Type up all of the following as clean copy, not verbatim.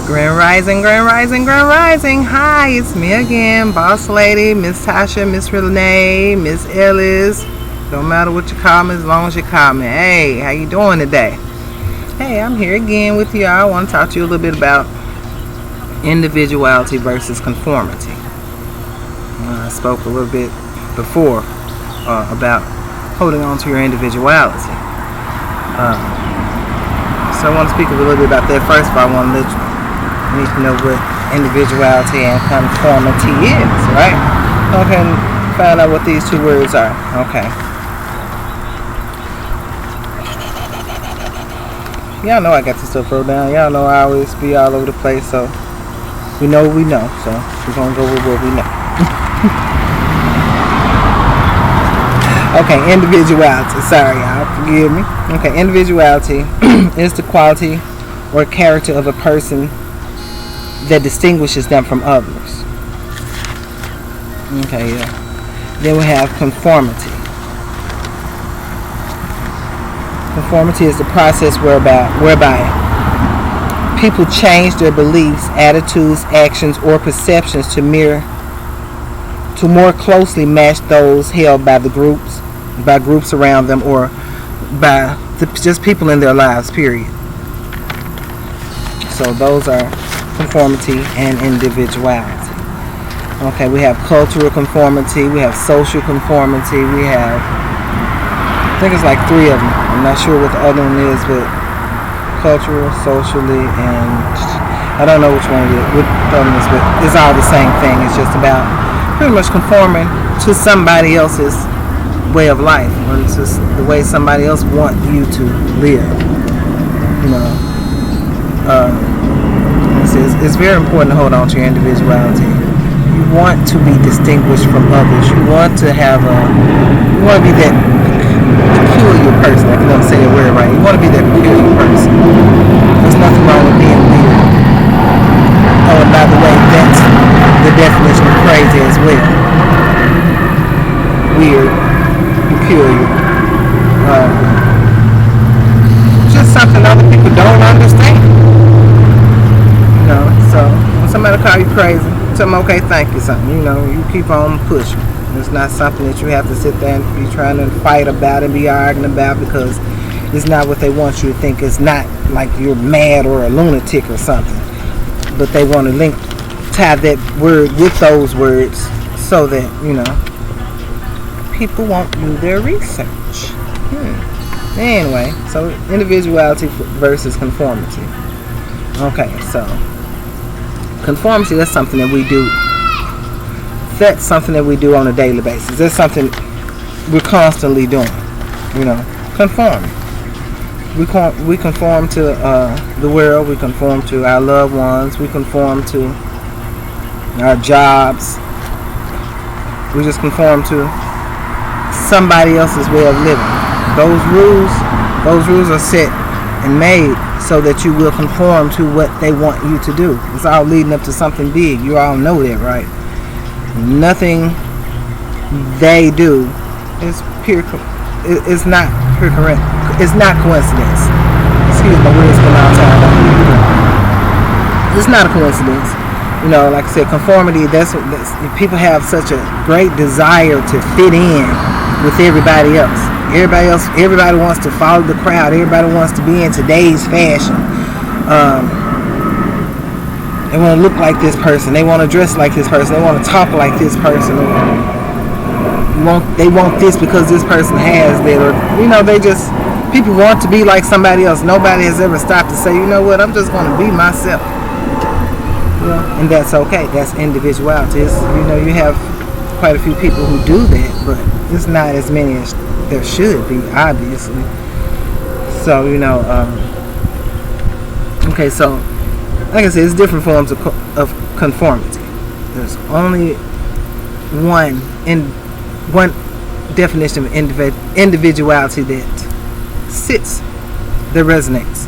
Grand Rising, Grand Rising, Grand Rising. Hi, it's me again, Boss Lady, Miss Tasha, Miss Renee, Miss Ellis. Don't matter what you call me as long as you call me. Hey, how you doing today? Hey, I'm here again with you. I want to talk to you a little bit about individuality versus conformity. I spoke a little bit before about holding on to your individuality. So I want to speak a little bit about that. First of all, I want to let you need to know what individuality and conformity is, right? Okay, find out what these two words are. Okay. Y'all know I got this stuff wrote down. Y'all know I always be all over the place, so we know what we know. So we're going to go with what we know. Okay, individuality. Sorry, y'all. Forgive me. Okay, individuality is the quality or character of a person that distinguishes them from others. Okay, yeah. Then we have conformity. Conformity is the process whereby people change their beliefs, attitudes, actions, or perceptions to more closely match those held by groups around them, or by just people in their lives, period. So those are conformity and individuality. Okay, we have cultural conformity, we have social conformity, we have, I think it's like 3 of them. I'm not sure what the other one is, but cultural, socially, and I don't know which one it is, what the other one is, but it's all the same thing. It's just about pretty much conforming to somebody else's way of life, or it's just the way somebody else wants you to live. You know, it's very important to hold on to your individuality. You want to be distinguished from others. You want to be that peculiar person. If you don't say the word right, you want to be that peculiar person. There's nothing wrong with being weird. Oh, and by the way, that's the definition of crazy as well. Weird, peculiar. Just something other people don't understand. So when somebody call you crazy, tell them, okay, thank you, something. You know, you keep on pushing. It's not something that you have to sit there and be trying to fight about and be arguing about, because it's not what they want you to think. It's not like you're mad or a lunatic or something. But they want to tie that word with those words so that, you know, people won't do their research. Anyway, so individuality versus conformity. Okay, so conformity, that's something that we do. That's something that we do on a daily basis. That's something we're constantly doing. You know, conforming. We conform to the world. We conform to our loved ones. We conform to our jobs. We just conform to somebody else's way of living. Those rules are set and made so that you will conform to what they want you to do. It's all leading up to something big. You all know that, right? Nothing they do is pure. It's not pure correct. It's not coincidence. Excuse my words for a long time. It's not a coincidence. You know, like I said, conformity. That's people have such a great desire to fit in with everybody else. Everybody wants to follow the crowd. Everybody wants to be in today's fashion. They want to look like this person. They want to dress like this person. They want to talk like this person. They want this because this person has that. Or, you know, people want to be like somebody else. Nobody has ever stopped to say, you know what, I'm just going to be myself. Yeah, and that's okay. That's individuality. You know, you have quite a few people who do that, but it's not as many as there should be, obviously. So, you know, okay, so like I said, it's different forms of conformity. There's only one definition of individuality that resonates.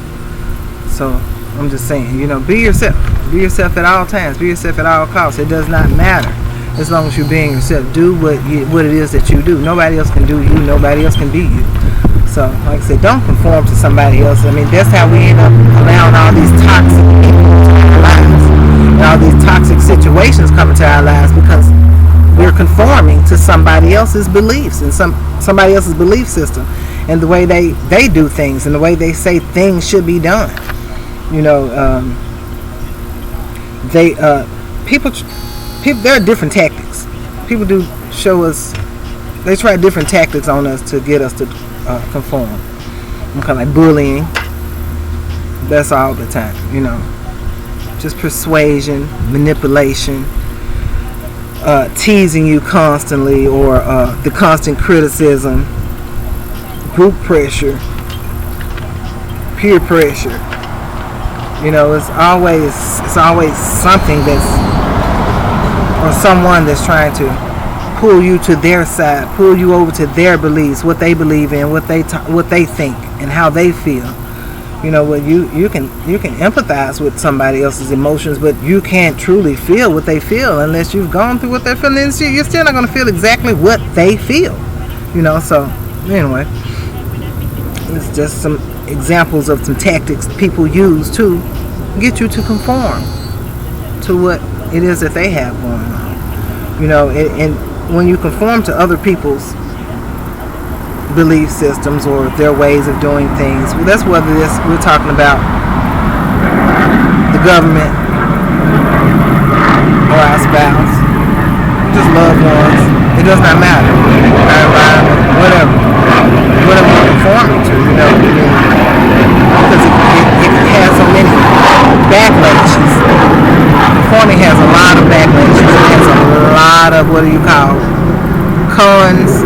So I'm just saying, you know, be yourself. Be yourself at all times. Be yourself at all costs. It does not matter as long as you're being yourself. Do what it is that you do. Nobody else can do you. Nobody else can be you. So, like I said, don't conform to somebody else. I mean, that's how we end up allowing all these toxic people to our lives. into our lives because we're conforming to somebody else's beliefs and somebody else's belief system and the way they do things and the way they say things should be done. You know, people, there are different tactics. People do show us, they try different tactics on us to get us to conform. Kind of like bullying. That's all the time, you know. Just persuasion, manipulation, teasing you constantly, or the constant criticism, group pressure, peer pressure. You know, it's always something or someone that's trying to pull you to their side, pull you over to their beliefs, what they believe in, what they think, and how they feel. You know, well, you can empathize with somebody else's emotions, but you can't truly feel what they feel unless you've gone through what they're feeling. You're still not going to feel exactly what they feel. You know, so anyway, it's just some examples of some tactics people use to get you to conform to what it is that they have going on. You know, and when you conform to other people's belief systems or their ways of doing things, well, that's whether we're talking about the government or our spouse, just loved ones. It does not matter. Our environment, whatever we're conforming to, you know, because it has so many backlashes. Conforming has a lot of backlashes. It has a lot of, what do you call, cons.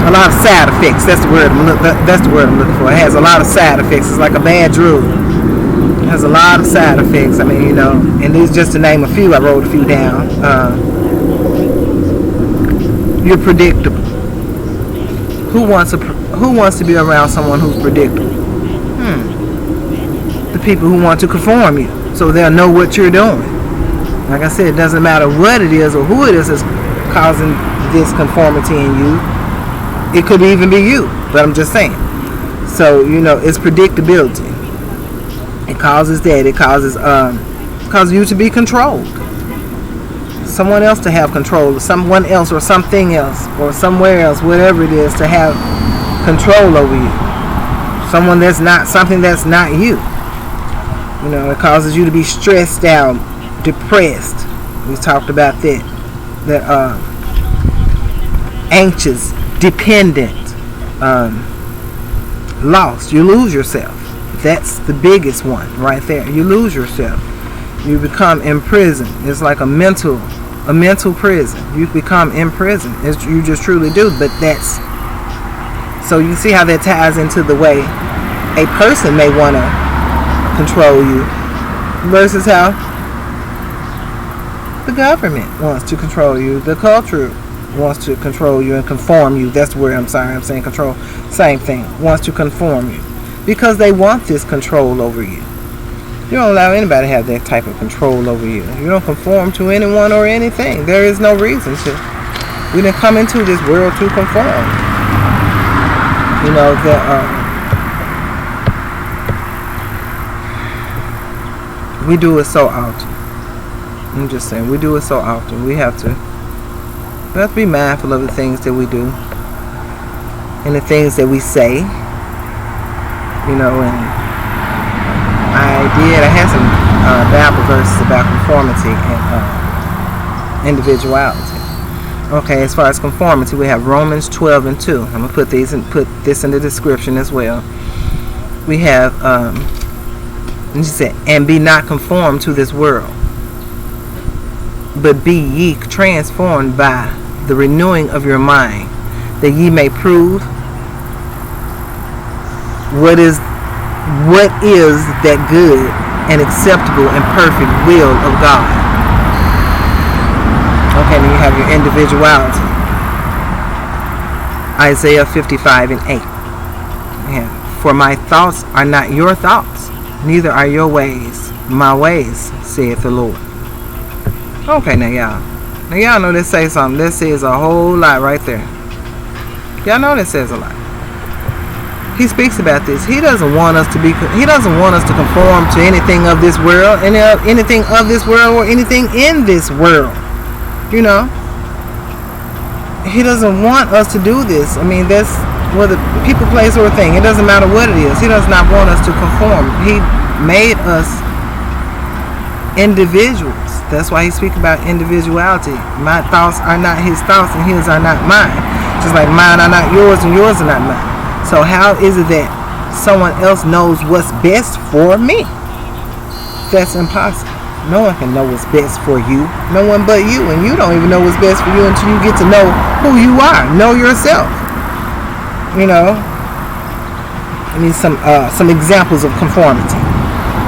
A lot of side effects. That's the word I'm looking for. It has a lot of side effects. It's like a bad drug. It has a lot of side effects. I mean, you know, and these just to name a few. I wrote a few down. You're predictable. Who wants to be around someone who's predictable? The people who want to conform you, so they'll know what you're doing. Like I said, it doesn't matter what it is or who it is that's causing this conformity in you. It could even be you, but I'm just saying. So, you know, it's predictability. It causes that. It causes you to be controlled. Someone else to have control, or someone else, or something else, or somewhere else, whatever it is, to have control over you. Something that's not you. You know, it causes you to be stressed out, depressed. We talked about that. Anxious, dependent, lost. You lose yourself. That's the biggest one right there. You lose yourself. You become imprisoned. It's like a mental prison. You become imprisoned. You just truly do. But that's, so you see how that ties into the way a person may want to control you versus how the government wants to control you. The culture wants to control you and conform you. That's the word. I'm saying control. Same thing. Wants to conform you because they want this control over you. You don't allow anybody to have that type of control over you. You don't conform to anyone or anything. There is no reason to. We didn't come into this world to conform. You know, we do it so often. I'm just saying, we do it so often. We have to be mindful of the things that we do and the things that we say. You know, and I had some Bible verses about conformity and individuality. Okay, as far as conformity, we have Romans 12:2. I'm gonna put this in the description as well. We have he said, and be not conformed to this world, but be ye transformed by the renewing of your mind, that ye may prove what is that good and acceptable and perfect will of God. Okay, then you have your individuality. Isaiah 55:8. Yeah. For my thoughts are not your thoughts, neither are your ways my ways, saith the Lord. Okay, now y'all know this says something. This says a whole lot right there. Y'all know this says a lot. he speaks about this. He doesn't want us to conform to anything of this world, anything of this world, or anything in this world. You know, he doesn't want us to do this. I mean, that's whether people, place, or thing. It doesn't matter what it is. He does not want us to conform. He made us individuals. That's why he speaks about individuality. My thoughts are not his thoughts, and his are not mine. Just like mine are not yours, and yours are not mine. So how is it that someone else knows what's best for me? That's impossible. No one can know what's best for you. No one but you. And you don't even know what's best for you until you get to know who you are. Know yourself. You know. I mean, some examples of conformity.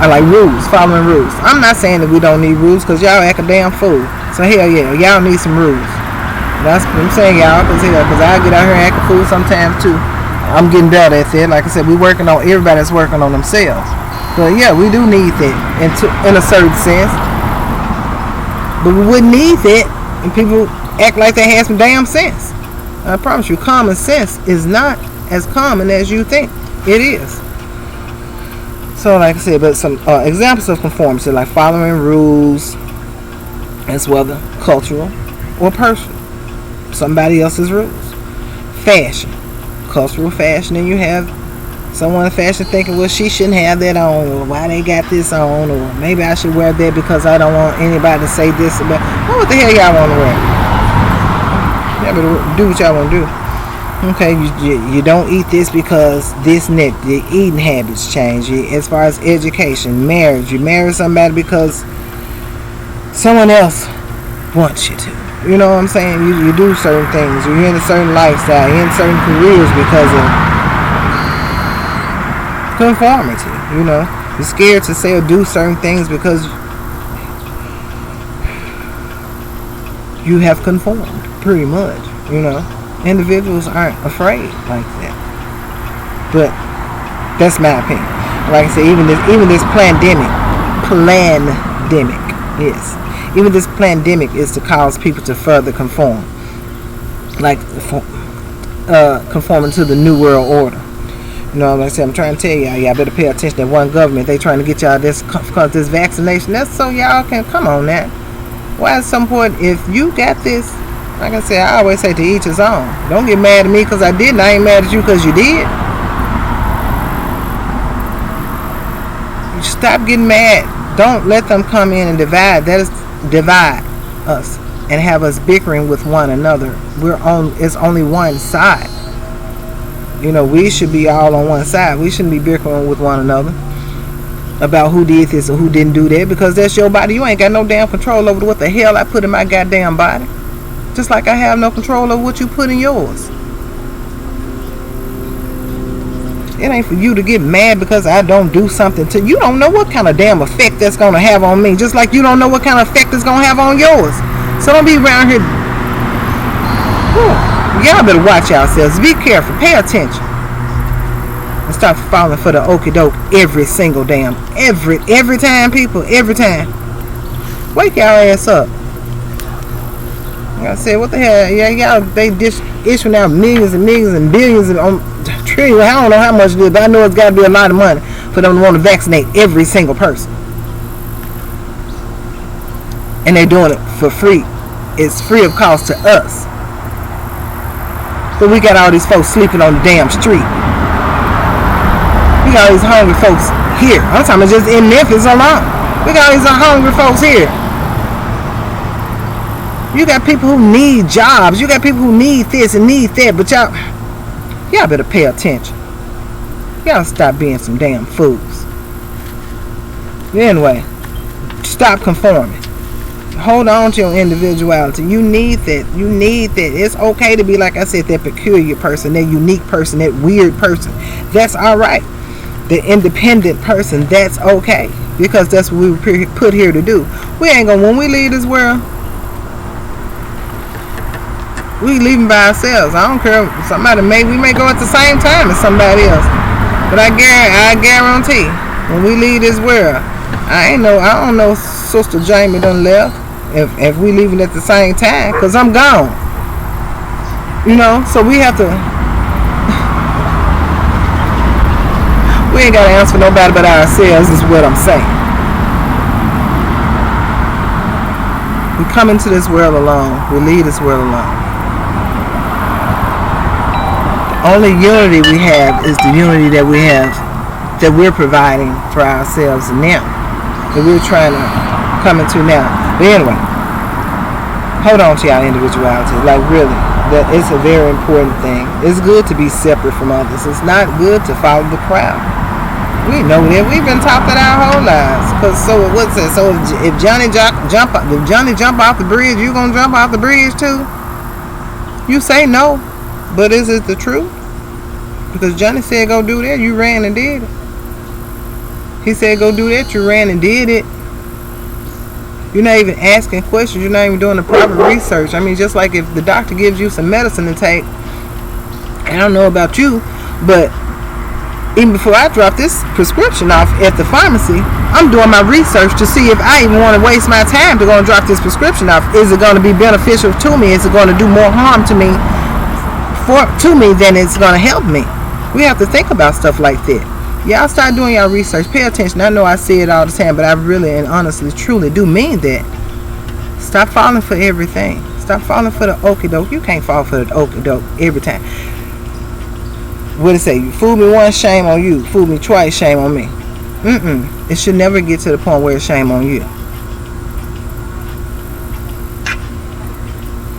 I like rules, following rules. I'm not saying that we don't need rules, because y'all act a damn fool. So hell yeah, y'all need some rules. That's what I'm saying, y'all, because I get out here and act a fool sometimes too. I'm getting better at that. Like I said, everybody's working on themselves. But yeah, we do need that in a certain sense. But we wouldn't need that and people act like they have some damn sense. I promise you, common sense is not as common as you think it is. So like I said, but some examples of conformity, like following rules, as whether cultural or personal. Somebody else's rules. Fashion. Cultural fashion, and you have someone in fashion thinking, well, she shouldn't have that on, or why they got this on, or maybe I should wear that because I don't want anybody to say this about. Well, what the hell y'all want to wear? Y'all better do what y'all want to do. Okay, you don't eat this because this and that. Your eating habits change. As far as education, marriage, you marry somebody because someone else wants you to. You know what I'm saying? You do certain things. You're in a certain lifestyle. You're in certain careers because of conformity. You know, you're scared to say or do certain things because you have conformed, pretty much. You know, individuals aren't afraid like that. But that's my opinion. Like I said, even this pandemic, yes. Even this pandemic is to cause people to further conform, like conforming to the new world order. You know, like I said, I'm trying to tell y'all better pay attention to one government. They trying to get y'all this vaccination. That's so y'all can come on that. Why at some point, if you got this, like I said, I always say to each his own. Don't get mad at me because I didn't. I ain't mad at you because you did. Stop getting mad. Don't let them come in and divide. Divide us and have us bickering with one another. It's only one side. You know, we should be all on one side. We shouldn't be bickering with one another about who did this or who didn't do that, because that's your body. You ain't got no damn control over what the hell I put in my goddamn body. Just like I have no control over what you put in yours. It ain't for you to get mad because I don't do something to you. You don't know what kind of damn effect that's going to have on me. Just like you don't know what kind of effect it's going to have on yours. So don't be around here. Y'all better watch yourselves. Be careful. Pay attention. And stop falling for the okie doke every single damn. Every time, people. Every time. Wake y'all ass up. Like I said, what the hell? Yeah, y'all, they issuing out millions and millions and billions and trillions. I don't know how much it is, but I know it's got to be a lot of money for them to want to vaccinate every single person. And they're doing it for free. It's free of cost to us. But we got all these folks sleeping on the damn street. We got all these hungry folks here. I'm talking about just in Memphis alone. We got all these hungry folks here. You got people who need jobs. You got people who need this and need that. But y'all better pay attention. Y'all stop being some damn fools. Anyway, stop conforming. Hold on to your individuality. You need that. You need that. It's okay to be, like I said, that peculiar person, that unique person, that weird person. That's all right. The independent person, that's okay. Because that's what we were put here to do. We ain't gonna, when we leave this world, we leaving by ourselves. I don't care. We may go at the same time as somebody else. But I guarantee, when we leave this world, I don't know Sister Jamie done left. If we leaving at the same time, because I'm gone. You know, so we have to We ain't got to answer for nobody but ourselves, is what I'm saying. We come into this world alone. We leave this world alone. The only unity we have is the unity that we have, that we're providing for ourselves now, that we're trying to come into now. But anyway, hold on to your individuality. Like, really, that it's a very important thing. It's good to be separate from others. It's not good to follow the crowd. We know that. We've been taught that our whole lives. Cause so what's that? So if Johnny jump off the bridge, you gonna jump off the bridge too? You say no, but is it the truth? Because Johnny said go do that, you ran and did it. He said go do that, you ran and did it. You're not even asking questions. You're not even doing the proper research. I mean, just like if the doctor gives you some medicine to take, I don't know about you, but even before I drop this prescription off at the pharmacy, I'm doing my research to see if I even want to waste my time to go and drop this prescription off. Is it going to be beneficial to me? Is it going to do more harm to me than it's going to help me? We have to think about stuff like that. Y'all start doing your research. Pay attention. I know I say it all the time, but I really and honestly, truly do mean that. Stop falling for everything. Stop falling for the okie doke. You can't fall for the okie doke every time. What did it say? You fool me once, shame on you. Fool me twice, shame on me. It should never get to the point where it's shame on you.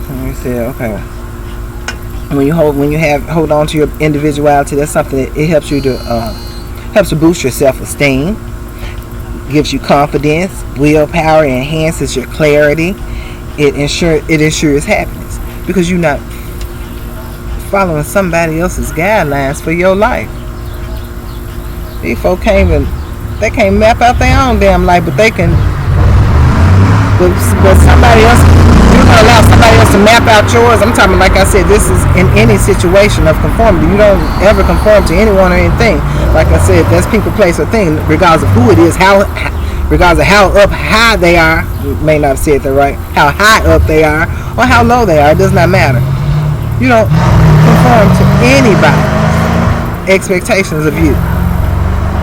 Let me say, okay. When you hold on to your individuality, that's something that it helps you to helps to boost your self-esteem, gives you confidence, willpower, enhances your clarity. It ensures happiness because you're not following somebody else's guidelines for your life. These folk can't map out their own damn life, but they can. But somebody else, you're gonna allow somebody else to map out yours. I'm talking, like I said, this is in any situation of conformity. You don't ever conform to anyone or anything. Like I said, that's people, place, or thing, regardless of who it is, regardless of how up high they are. You may not have said that right. How high up they are or how low they are, it does not matter. You don't conform to anybody's expectations of you,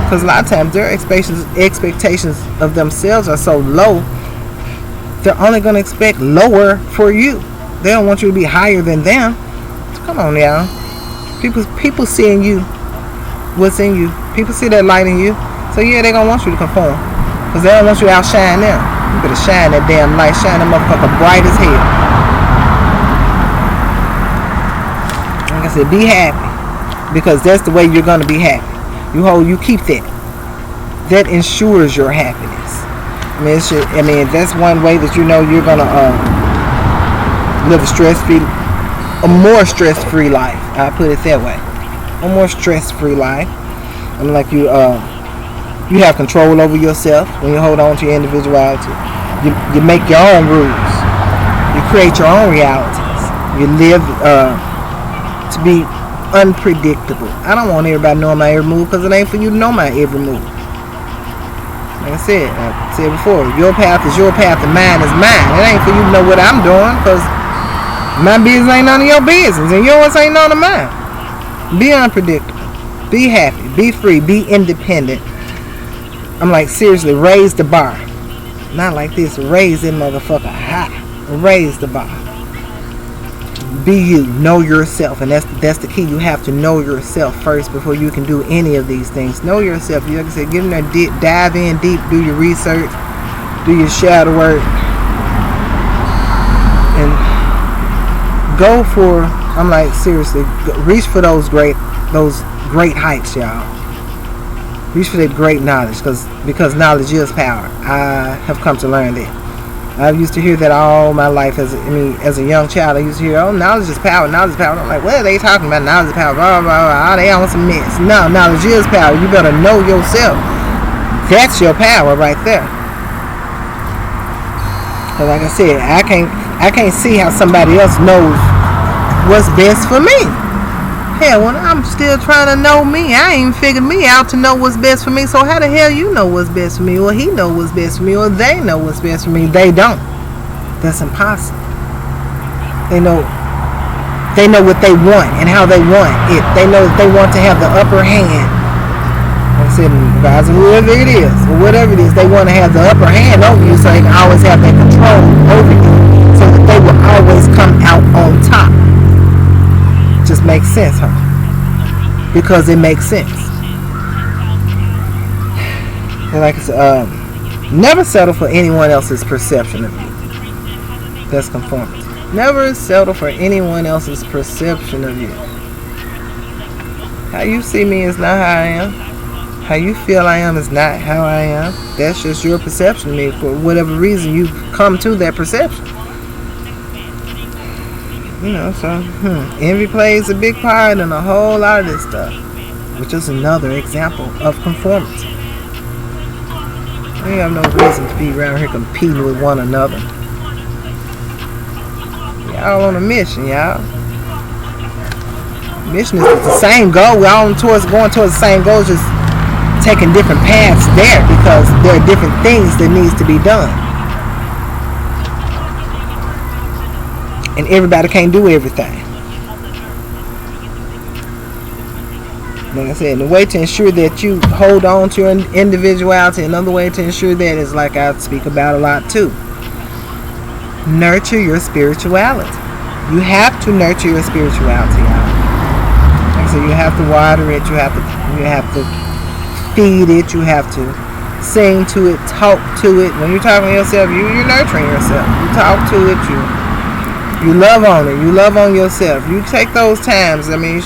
because a lot of times their expectations of themselves are so low. They're only going to expect lower for you. They don't want you to be higher than them. Come on, y'all. People seeing you, what's in you. People see that light in you. So yeah, they're going to want you to conform, because they don't want you to outshine them. You better shine that damn light. Shine that motherfucker bright as hell. Like I said, be happy, because that's the way you're going to be happy. You keep that. That ensures your happiness. I mean, that's one way that you know you're gonna live a more stress-free life. I put it that way, a more stress-free life. I mean, like you have control over yourself when you hold on to your individuality. You make your own rules. You create your own realities. You live to be unpredictable. I don't want everybody knowing my every move, because it ain't for you to know my every move. Like I said before, your path is your path and mine is mine. It ain't for you to know what I'm doing, because my business ain't none of your business and yours ain't none of mine. Be unpredictable. Be happy. Be free. Be independent. I'm like, seriously, raise the bar. Not like this. Raise that motherfucker high. Raise the bar. Be you. Know yourself. And that's the key. You have to know yourself first before you can do any of these things. Know yourself. Like I said, get in there, dive in deep, do your research, do your shadow work, and go for, I'm like, seriously, reach for those great heights, y'all. Reach for that great knowledge, because knowledge is power. I have come to learn that. I used to hear that all my life. As a young child, I used to hear, "Oh, knowledge is power. Knowledge is power." I'm like, what are they talking about? Knowledge is power. Blah, blah, blah. They on some mess. No, knowledge is power. You better know yourself. That's your power right there. Because like I said, I can't see how somebody else knows what's best for me. Hell, when I'm still trying to know me, I ain't figured me out to know what's best for me. So how the hell you know what's best for me, or he know what's best for me, or they know what's best for me? They don't. That's impossible. They know what they want and how they want it. They know that they want to have the upper hand. Like I said, guys, whoever it is, or whatever it is, they want to have the upper hand over you so they can always have that control over you, so that they will always come out on top. Just makes sense, huh? Because it makes sense. Like I said, never settle for anyone else's perception of you. That's conformity. Never settle for anyone else's perception of you. How you see me is not how I am. How you feel I am is not how I am. That's just your perception of me. For whatever reason, you come to that perception. You know, so envy plays a big part in a whole lot of this stuff, which is another example of conformity. We have no reason to be around here competing with one another. Y'all on a mission, y'all. Mission is the same goal. We're all going towards the same goal, just taking different paths there because there are different things that needs to be done. And everybody can't do everything. Like I said, the way to ensure that you hold on to your individuality, another way to ensure that is like I speak about a lot too. Nurture your spirituality. You have to nurture your spirituality, y'all. Like I said, you have to water it, you have to feed it, you have to sing to it, talk to it. When you're talking to yourself, you're nurturing yourself. You talk to it, you love on it, you love on yourself. You take those times. I mean,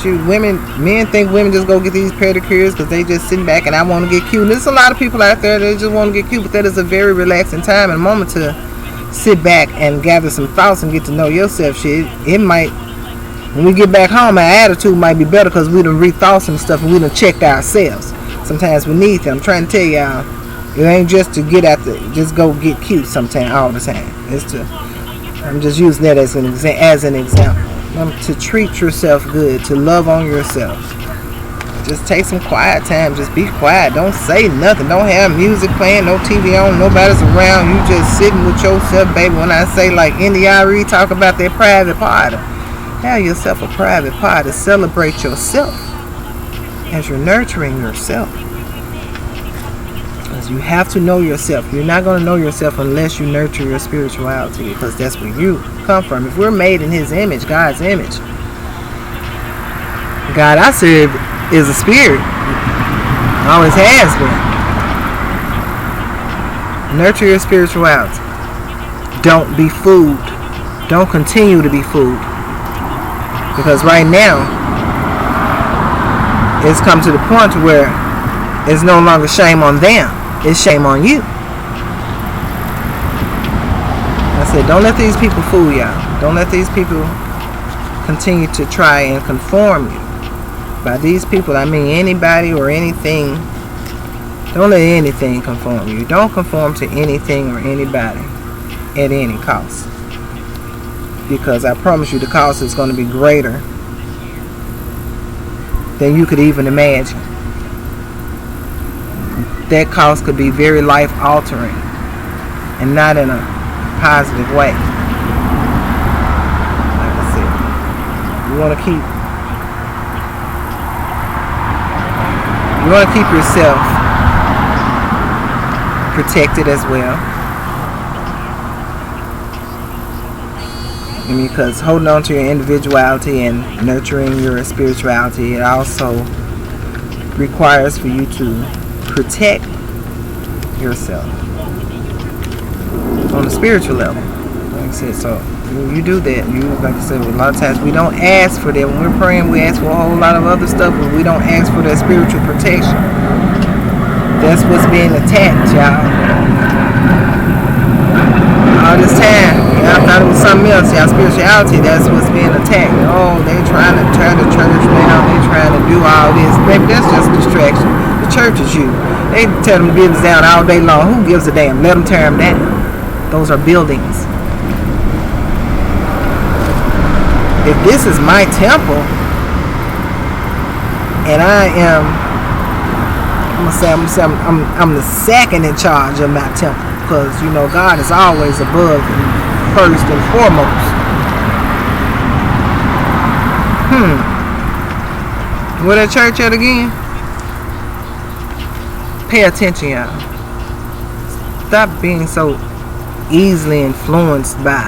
men think women just go get these pedicures because they just sitting back and I want to get cute. And there's a lot of people out there that just want to get cute, but that is a very relaxing time and moment to sit back and gather some thoughts and get to know yourself. It might, when we get back home, our attitude might be better because we done rethought some stuff and we done checked ourselves. Sometimes we need that. I'm trying to tell y'all, it ain't just to just go get cute sometime all the time. I'm just using that as an example. To treat yourself good, to love on yourself. Just take some quiet time. Just be quiet. Don't say nothing. Don't have music playing, no TV on, nobody's around. You just sitting with yourself, baby. When I say like INDIVIDUALITY, talk about that private party. Have yourself a private party. Celebrate yourself as you're nurturing yourself. Because you have to know yourself. You're not going to know yourself unless you nurture your spirituality, because that's where you come from. If we're made in His image, God's image, God I serve is a spirit. Always has been. Nurture your spirituality. Don't be fooled. Don't continue to be fooled. Because right now, it's come to the point where it's no longer shame on them. It's shame on you. I said, don't let these people fool y'all. Don't let these people continue to try and conform you. By these people, I mean anybody or anything. Don't let anything conform you. Don't conform to anything or anybody at any cost. Because I promise you the cost is going to be greater than you could even imagine. That cost could be very life altering and not in a positive way. Like I said, you want to keep yourself protected as well. I mean, because holding on to your individuality and nurturing your spirituality, it also requires for you to protect yourself on a spiritual level. Like I said, so you do that. Like I said, a lot of times we don't ask for that. When we're praying, we ask for a whole lot of other stuff, but we don't ask for that spiritual protection. That's what's being attacked, y'all. All this time, y'all thought it was something else. Y'all spirituality, that's what's being attacked. Oh, they trying to tear the church down. They trying to do all this. Maybe that's just distraction. The church is you. They tear them buildings down all day long. Who gives a damn? Let them tear them down. Those are buildings. If this is my temple, and I'm the second in charge of my temple, because you know God is always above and first and foremost. Where that church at again? Pay attention, y'all. Stop being so easily influenced by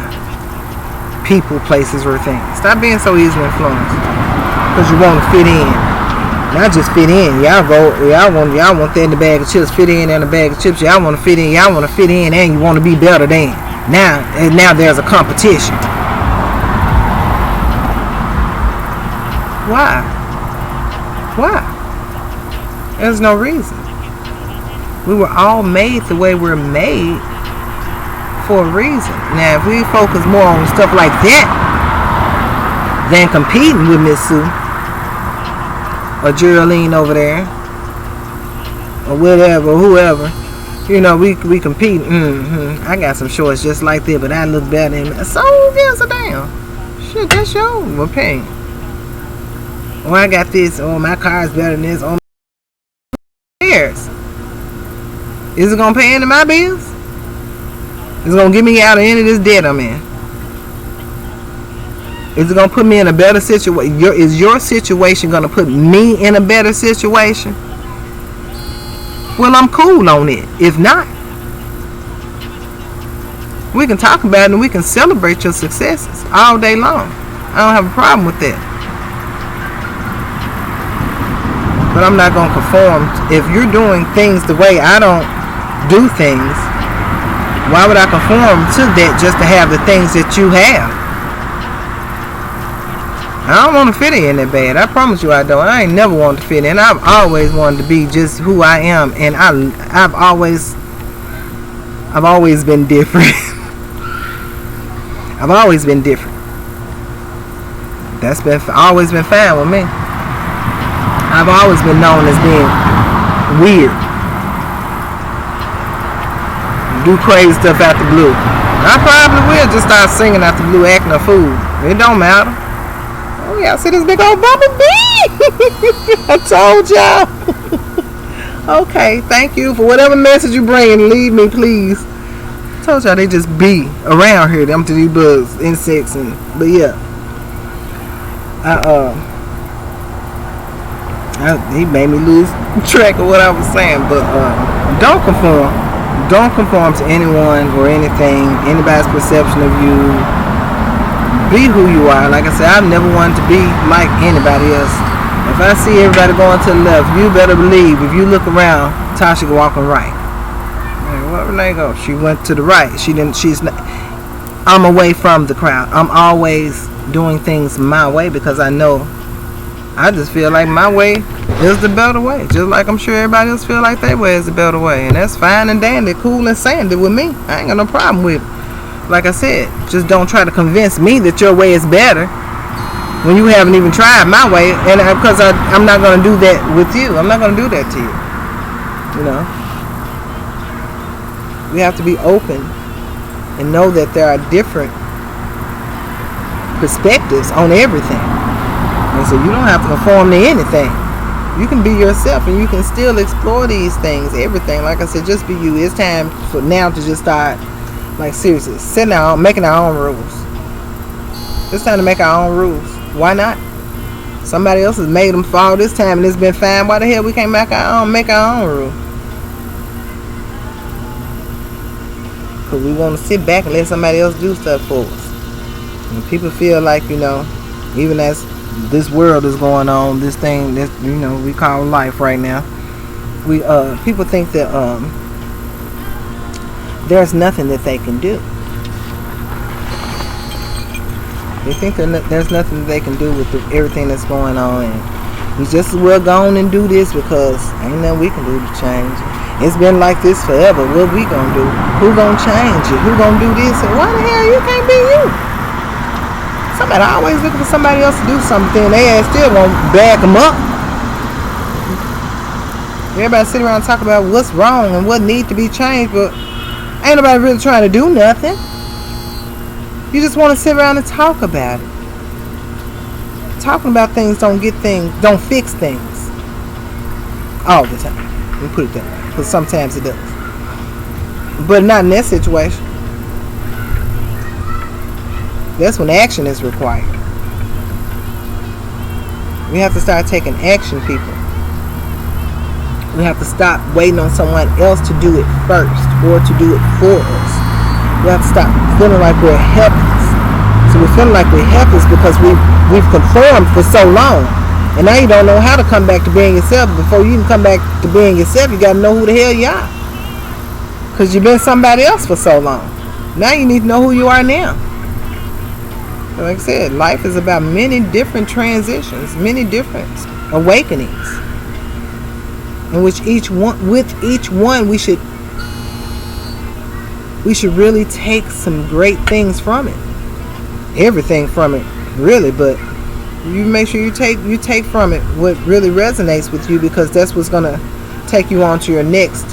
people, places, or things. Stop being so easily influenced because you want to fit in. Not just fit in. Y'all want that in the bag of chips. Fit in a bag of chips. Y'all want to fit in. Y'all want to fit in, and you want to be better than. Now there's a competition. Why? There's no reason. We were all made the way we're made for a reason. Now, if we focus more on stuff like that than competing with Miss Sue or Geraldine over there or whatever, or whoever, we compete. I got some shorts just like that, but I look better than me. So who gives a damn? Shit, that's your opinion. Oh, I got this. Oh, my car's better than this. Oh, who cares? Is it gonna pay into my bills? Is it gonna get me out of any of this debt I'm in? Is it gonna put me in a better situation? Is your situation gonna put me in a better situation? Well, I'm cool on it. If not, we can talk about it and we can celebrate your successes all day long. I don't have a problem with that. But I'm not gonna conform. If you're doing things the way I don't do things, why would I conform to that just to have the things that you have? I don't want to fit in that bad. I promise you I don't. I ain't never wanted to fit in. I've always wanted to be just who I am, and I've always been different. I've always been different. That's always been fine with me. I've always been known as being weird. Do crazy stuff out the blue. I probably will just start singing out the blue, acting a fool. It don't matter. Oh, y'all see this big old bumblebee? I told y'all. Okay, thank you for whatever message you bring. Leave me, please. I told y'all they just be around here. Them to these bugs, insects, but yeah. He made me lose track of what I was saying, but don't conform. Don't conform to anyone or anything, anybody's perception of you. Be who you are. Like I said, I've never wanted to be like anybody else. If I see everybody going to the left, you better believe if you look around, Tasha walking right. Where Renee go? She went to the right. She's not. I'm away from the crowd. I'm always doing things my way because I just feel like my way is the better way. Just like I'm sure everybody else feel like their way is the better way. And that's fine and dandy, cool and sandy with me. I ain't got no problem with it. Like I said, just don't try to convince me that your way is better when you haven't even tried my way. And because I'm not going to do that with you. I'm not going to do that to you. We have to be open and know that there are different perspectives on everything. And so you don't have to conform to anything. You can be yourself and you can still explore these things, everything. Like I said, just be you. It's time for now to just start, like seriously, sitting down, making our own rules. It's time to make our own rules. Why not? Somebody else has made them fall this time and it's been fine. Why the hell we can't make our own rules? Because we want to sit back and let somebody else do stuff for us. And people feel like, even as this world is going on, this thing that we call life right now, people think that there's nothing that they can do. They think that there's nothing that they can do with everything that's going on, and we just as well go on and do this because ain't nothing we can do to change it. It's been like this forever. What we gonna do? Who gonna change it? Who gonna do this? And why the hell you can't be you? Somebody always looking for somebody else to do something. They ass still won't back them up. Everybody sit around and talk about what's wrong and what needs to be changed, but ain't nobody really trying to do nothing. You just want to sit around and talk about it. Talking about things don't fix things all the time. Let me put it that way, because sometimes it does, but not in that situation. That's when action is required. We have to start taking action, people. We have to stop waiting on someone else to do it first or to do it for us. We have to stop feeling like we're helpless. So we're feeling like we're helpless because we've conformed for so long. And now you don't know how to come back to being yourself. Before you can come back to being yourself, you got to know who the hell you are. Because you've been somebody else for so long. Now you need to know who you are now. So like I said, life is about many different transitions, many different awakenings. In which each one we should really take some great things from it. Everything from it, really, but you make sure you take from it what really resonates with you, because that's what's gonna take you on to your next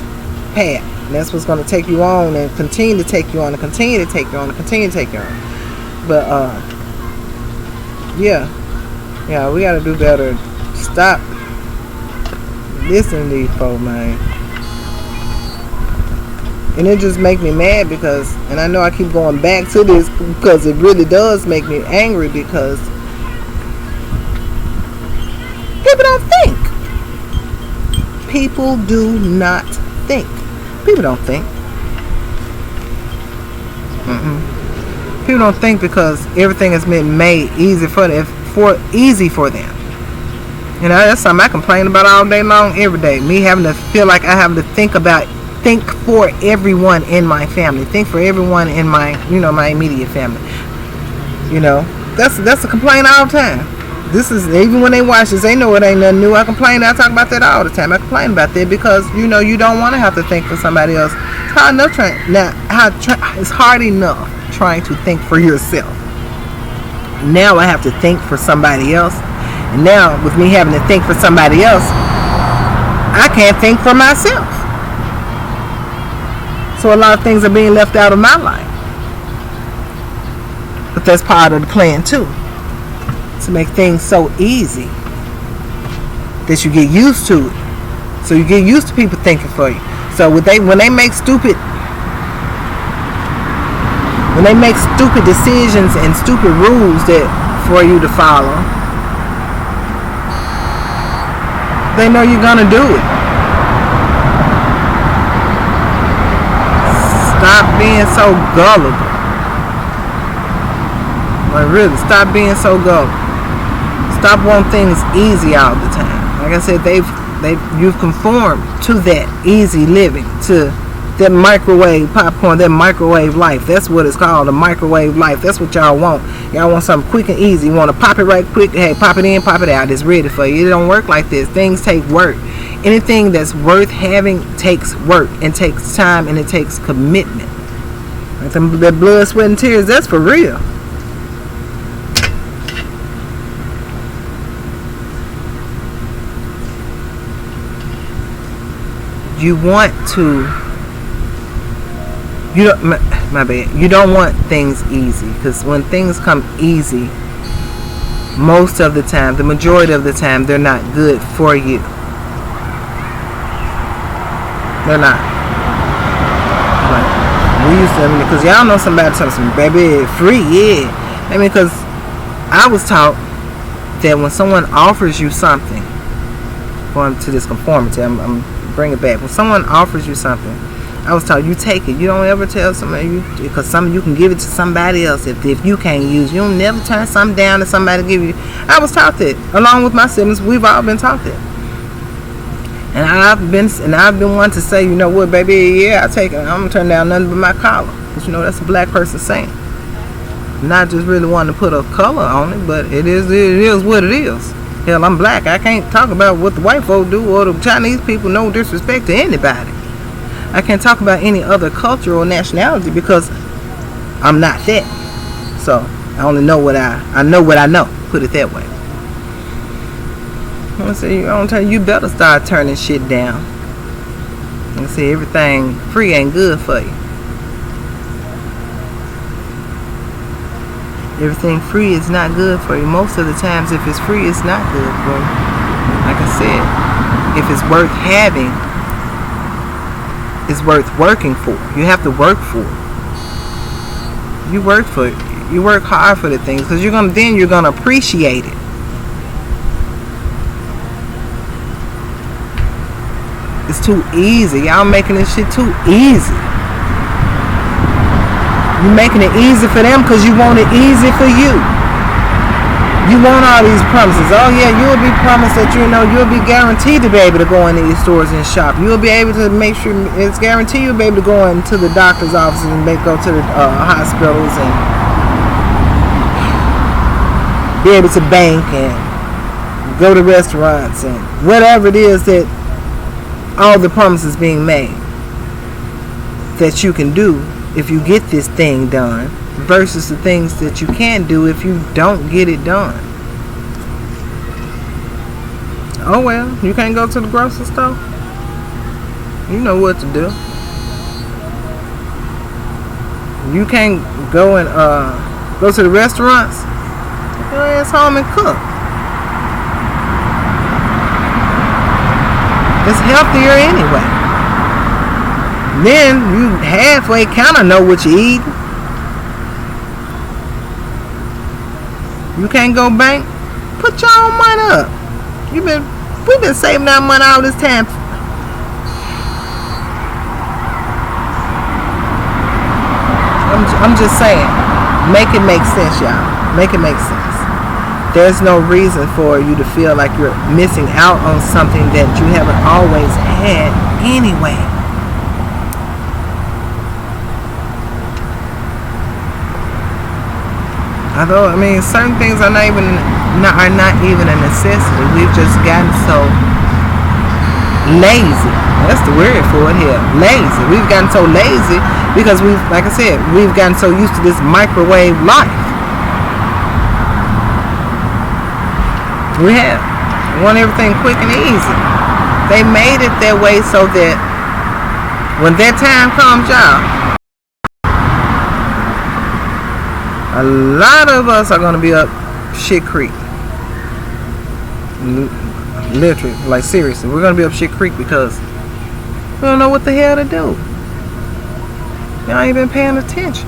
path. And that's what's gonna take you on and continue to take you on and continue to take you on and continue to take you on. But yeah, we gotta do better. Stop listening to these folks, man. And it just make me mad because, and I know I keep going back to this because it really does make me angry, because people don't think. People do not think. People don't think. People don't think because everything has been made easy for them. You know, that's something I complain about all day long, every day. Me having to feel like I have to think for everyone in my family. Think for everyone in my, my immediate family. That's a complaint all the time. This is, even when they watch this, they know it ain't nothing new. I talk about that all the time. I complain about that because, you don't want to have to think for somebody else. It's hard enough trying to think for yourself. Now I have to think for somebody else. And now, with me having to think for somebody else, I can't think for myself. So a lot of things are being left out of my life. But that's part of the plan too. To make things so easy that you get used to it. So you get used to people thinking for you. So when they make stupid decisions and stupid rules that for you to follow, they know you're gonna do it. Stop being so gullible. Like, really, stop being so gullible. Stop wanting things easy all the time. Like I said, you've conformed to that easy living, to that microwave popcorn, that microwave life. That's what it's called, a microwave life. That's what y'all want. Y'all want something quick and easy. You want to pop it right quick. Hey, pop it in, pop it out. It's ready for you. It don't work like this. Things take work. Anything that's worth having takes work and takes time and it takes commitment. Like that blood, sweat, and tears, that's for real. You want to, my bad, you don't want things easy, because when things come easy, most of the time, the majority of the time, they're not good for you. They're not. But we used to, because y'all know somebody telling some baby free, yeah. Because I was taught that when someone offers you something, going to this conformity, I'm bring it back. When someone offers you something, I was taught you take it. You don't ever tell somebody, because you can give it to somebody else if you can't use. You don't never turn something down to somebody to give you. I was taught that. Along with my siblings, we've all been taught that. And I've been one to say, you know what, baby, yeah, I take it. I'm gonna turn down nothing but my collar, because that's a black person saying. Not just really wanting to put a color on it, but it is what it is. Hell, I'm black. I can't talk about what the white folk do or the Chinese people. No disrespect to anybody. I can't talk about any other culture or nationality because I'm not that. So I only know what I know what I know. Put it that way. I don't tell you better start turning shit down. I say everything free ain't good for you. Everything free is not good for you. Most of the times, if it's free, it's not good for you. Like I said, if it's worth having, it's worth working for. You have to work for it. You work for it. You work hard for the things, because you're gonna appreciate it. It's too easy. Y'all making this shit too easy. You making it easy for them because you want it easy for you. You want all these promises. Oh yeah, you'll be promised that you'll be guaranteed to be able to go into these stores and shop. You'll be able to make sure it's guaranteed you'll be able to go into the doctor's offices and go to the hospitals and be able to bank and go to restaurants and whatever it is that all the promises being made that you can do if you get this thing done versus the things that you can't do if you don't get it done. Oh well, you can't go to the grocery store. You know what to do. You can't go and go to the restaurants. Go ass home and cook. It's healthier anyway. Then you halfway kind of know what you eat. You can't go bank. Put your own money up. We've been saving that money all this time. I'm just saying, make it make sense, y'all. Make it make sense. There's no reason for you to feel like you're missing out on something that you haven't always had anyway. Although, I mean, certain things are not even a necessity. We've just gotten so lazy. That's the word for it here. Lazy. We've gotten so lazy because like I said, we've gotten so used to this microwave life. We have. We want everything quick and easy. They made it that way so that when that time comes, y'all, a lot of us are going to be up shit creek. Literally, like seriously, we're going to be up shit creek because we don't know what the hell to do. Y'all ain't been paying attention.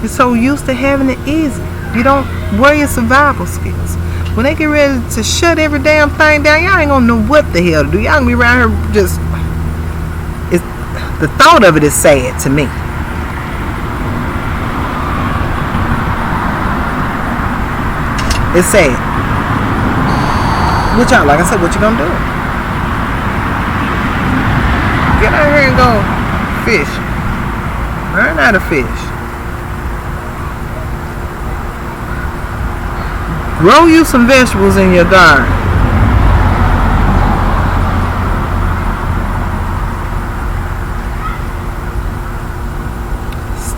You're so used to having it easy. You don't worry your survival skills. When they get ready to shut every damn thing down, y'all ain't gonna know what the hell to do. Y'all gonna be around here just... the thought of it is sad to me. It's sad. What y'all, like I said, what you gonna do? Get out here and go fish. Learn how to fish. Grow you some vegetables in your garden.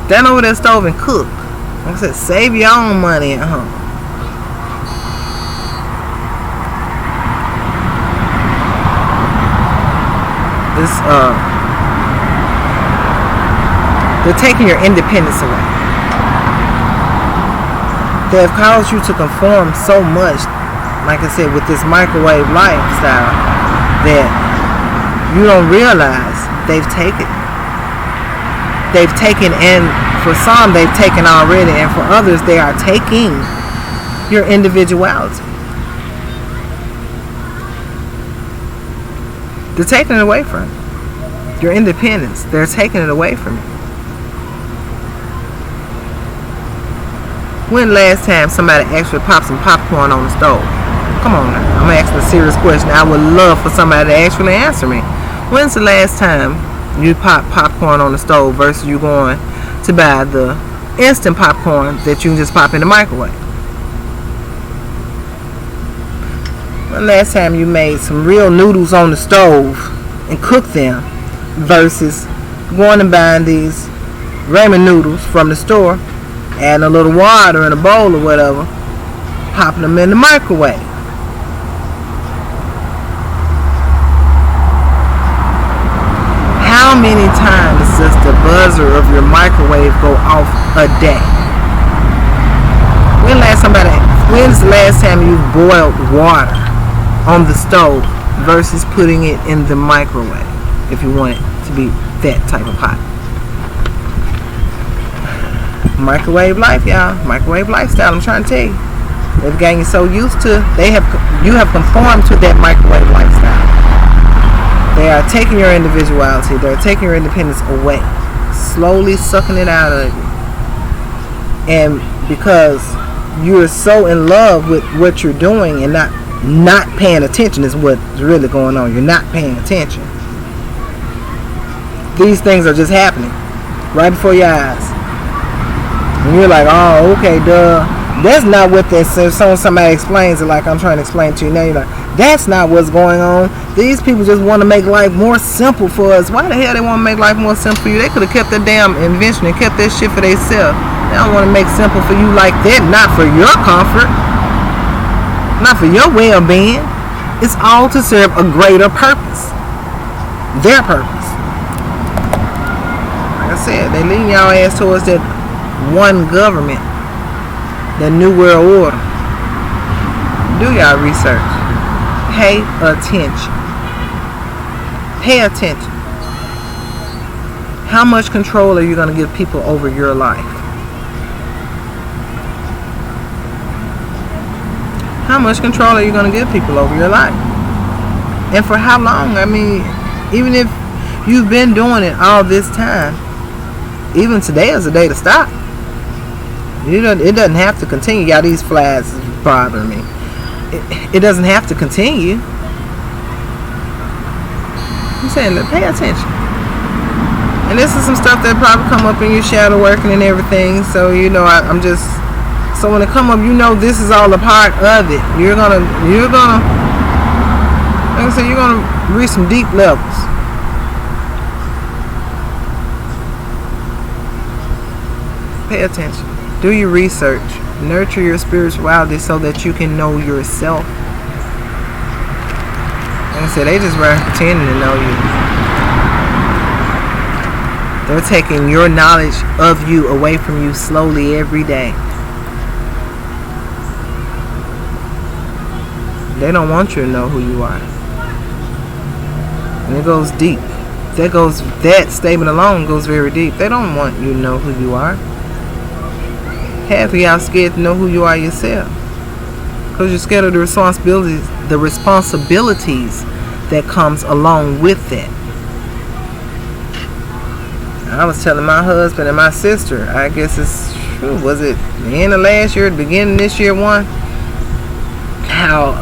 Stand over that stove and cook. Like I said, save your own money at home. They're taking your independence away. They have caused you to conform so much, like I said, with this microwave lifestyle, that you don't realize they've taken, and for some they've taken already, and for others they are taking your individuality. They're taking it away from you. Your independence, they're taking it away from you. When last time somebody actually popped some popcorn on the stove? Come on now. I'm asking a serious question. I would love for somebody to actually answer me. When's the last time you popped popcorn on the stove versus you going to buy the instant popcorn that you can just pop in the microwave? When last time you made some real noodles on the stove and cooked them versus going and buying these ramen noodles from the store, adding a little water in a bowl or whatever, popping them in the microwave? How many times does the buzzer of your microwave go off a day? When's the last time you boiled water on the stove versus putting it in the microwave if you want it to be that type of hot? Microwave life, y'all. Microwave lifestyle. I'm trying to tell you, they've gotten you so used to. You have conformed to that microwave lifestyle. They are taking your individuality. They're taking your independence away, slowly sucking it out of you. And because you're so in love with what you're doing and not paying attention is what's really going on. You're not paying attention. These things are just happening right before your eyes. And you're like, oh, okay, duh. That's not what this is. So somebody explains it like I'm trying to explain to you now. You're like, that's not what's going on. These people just want to make life more simple for us. Why the hell they want to make life more simple for you? They could have kept that damn invention and kept that shit for themselves. They don't want to make simple for you like that. Not for your comfort. Not for your well-being. It's all to serve a greater purpose. Their purpose. Like I said, they leading y'all ass towards that one government. That new world order. Do y'all research. Pay attention. Pay attention. How much control are you going to give people over your life? How much control are you going to give people over your life? And for how long? I mean, even if you've been doing it all this time, even today is a day to stop. It doesn't have to continue. Y'all, these flies is bothering me. It doesn't have to continue. I'm saying, pay attention. And this is some stuff that probably come up in your shadow working and everything. So, I'm just... So when it come up, this is all a part of it. You're gonna... Like I said, you're gonna reach some deep levels. Pay attention. Do your research. Nurture your spirituality so that you can know yourself. Like I said, they just right pretending to know you. They're taking your knowledge of you away from you slowly every day. They don't want you to know who you are. And it goes deep. That statement alone goes very deep. They don't want you to know who you are. Half of y'all scared to know who you are yourself, because you're scared of the responsibilities that comes along with that. I was telling my husband and my sister, I guess was it the end of last year, the beginning of this year one, how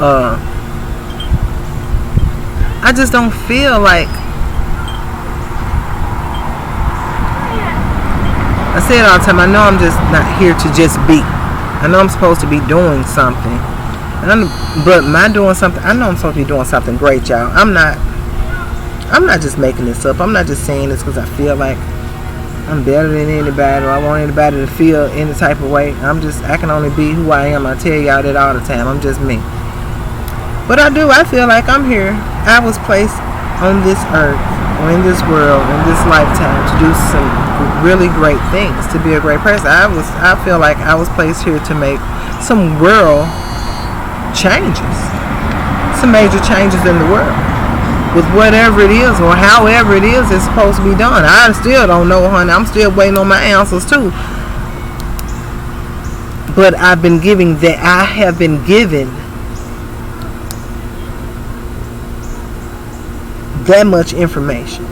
I just don't feel like, I say it all the time, I know I'm just not here to just be. I know I'm supposed to be doing something. But my doing something, I know I'm supposed to be doing something great, y'all. I'm not just making this up. I'm not just saying this because I feel like I'm better than anybody or I want anybody to feel any type of way. I can only be who I am. I tell y'all that all the time. I'm just me. But I feel like I'm here. I was placed on this earth, or in this world, in this lifetime, to do some really great things, to be a great person. I feel like I was placed here to make some world changes, some major changes in the world, with whatever it is or however it is it's supposed to be done. I still don't know, honey. I'm still waiting on my answers too. But I have been given that much information.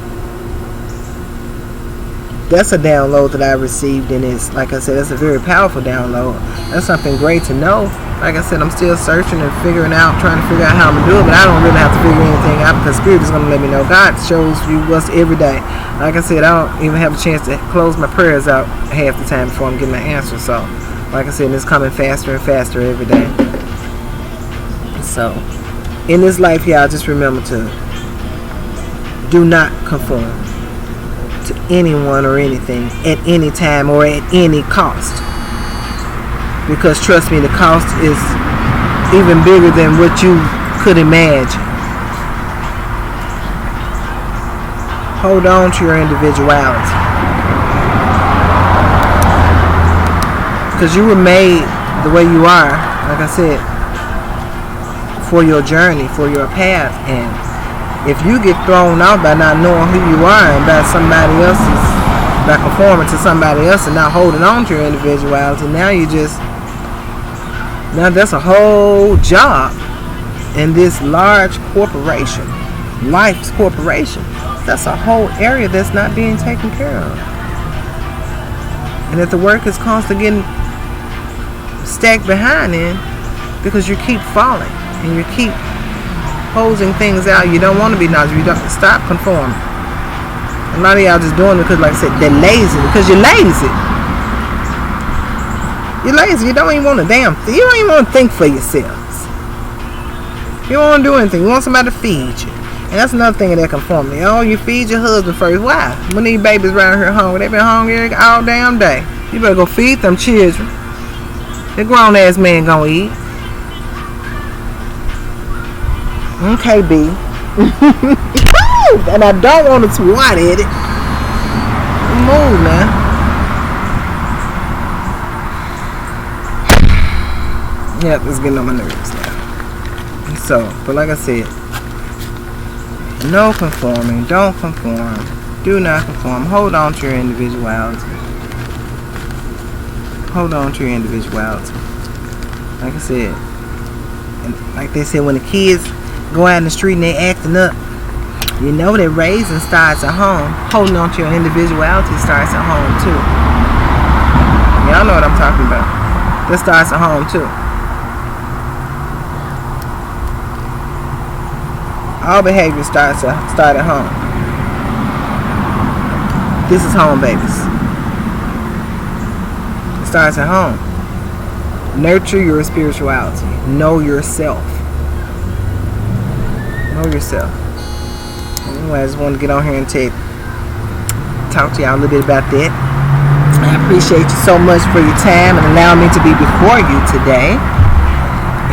That's a download that I received, and it's, like I said, it's a very powerful download. That's something great to know. Like I said, I'm still searching and trying to figure out how I'm going to do it, but I don't really have to figure anything out because Spirit is going to let me know. God shows you what's every day. Like I said, I don't even have a chance to close my prayers out half the time before I'm getting my answer. So, like I said, it's coming faster and faster every day. So, in this life, y'all, just remember to do not conform to anyone or anything at any time or at any cost, because trust me, the cost is even bigger than what you could imagine. Hold on to your individuality, because you were made the way you are, like I said, for your journey, for your path. And if you get thrown off by not knowing who you are and by conforming to somebody else and not holding on to your individuality, now that's a whole job in this large corporation Life's corporation. That's a whole area that's not being taken care of. And that the work is constantly getting stacked behind in because you keep falling and you keep posing things out. You don't want to be knowledgeable. You don't stop conforming. A lot of y'all just doing it because, like I said, they're lazy. Because you're lazy. You're lazy. You don't even want to you don't even want to think for yourselves. You don't want to do anything. You want somebody to feed you. And that's another thing of that conformity. Oh, you feed your husband first. Why? When these babies around here hungry, they've been hungry all damn day. You better go feed them children. The grown ass man gonna eat. Okay, B. And I don't want to swat at it. Move, man. Yep, it's getting on my nerves now. So, but like I said, no conforming. Don't conform. Do not conform. Hold on to your individuality. Hold on to your individuality. Like I said, and like they said, when the kids go out in the street and they acting up, you know that raising starts at home. Holding on to your individuality starts at home too. Y'all know what I'm talking about. That starts at home too. All behavior start at home. This is home, babies. It starts at home. Nurture your spirituality. Know yourself. Know yourself. Anyway, I just wanted to get on here and talk to y'all a little bit about that. I appreciate you so much for your time and allowing me to be before you today.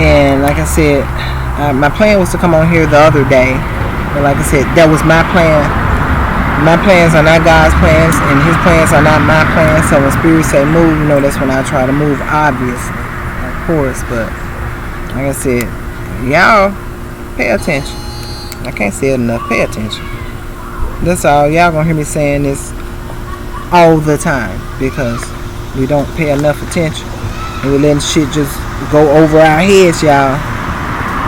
And like I said, my plan was to come on here the other day, but like I said, that was my plan. My plans are not God's plans, and His plans are not my plans. So when Spirit say move, you know that's when I try to move, obviously, of course. But like I said, y'all pay attention. I can't say it enough. Pay attention. That's all. Y'all gonna hear me saying this all the time because we don't pay enough attention, and we're letting shit just go over our heads, y'all.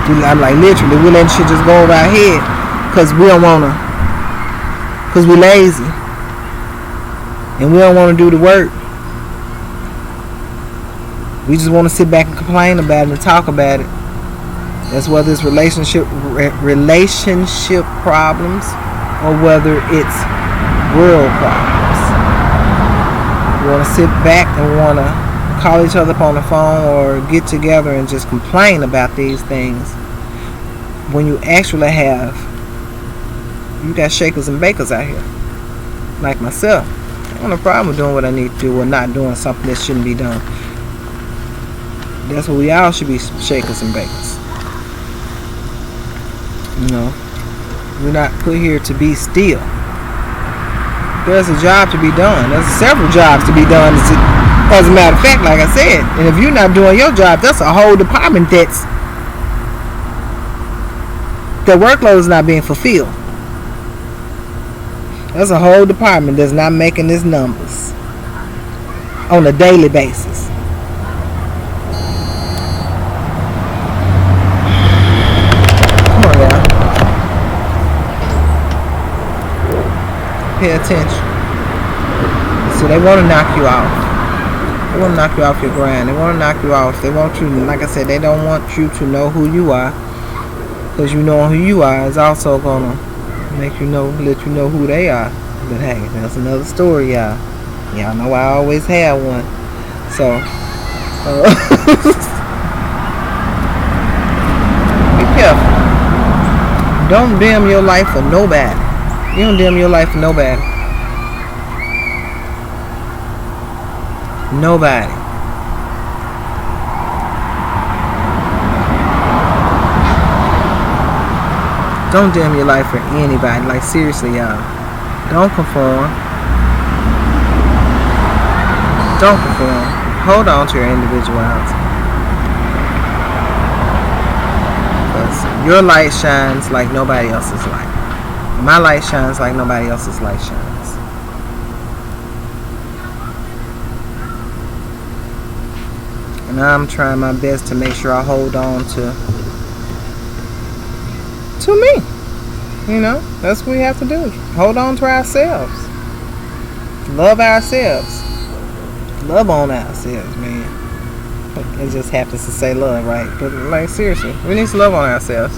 I'm like, literally, we're letting shit just go over our head because we don't want to, because we're lazy and we don't want to do the work. We just want to sit back and complain about it and talk about it. That's whether it's relationship problems or whether it's world problems. We want to sit back and want to call each other up on the phone or get together and just complain about these things when you actually you got shakers and bakers out here like myself. I don't have a problem with doing what I need to do or not doing something that shouldn't be done. That's what we all should be, shakers and bakers. You know, we're not put here to be still. There's a job to be done. There's several jobs to be done. As a matter of fact, like I said, and if you're not doing your job, that's a whole department that workload is not being fulfilled. That's a whole department that's not making its numbers on a daily basis. Come on, y'all. Pay attention. So they want to knock you off. They want to knock you off your grind. They want to knock you off. They want you, like I said, they don't want you to know who you are. Because you know who you are is also going to make you know, let you know who they are. But hey, that's another story, y'all. Y'all know I always have one. So, be careful. Don't dim your life for nobody. You don't dim your life for nobody. Nobody. Don't dim your life for anybody. Like, seriously, y'all. Don't conform. Don't conform. Hold on to your individuality. Because your light shines like nobody else's light. My light shines like nobody else's light shines. And I'm trying my best to make sure I hold on to me. You know, that's what we have to do. Hold on to ourselves. Love ourselves. Love on ourselves, man. It just happens to say love, right? But like, seriously, we need to love on ourselves.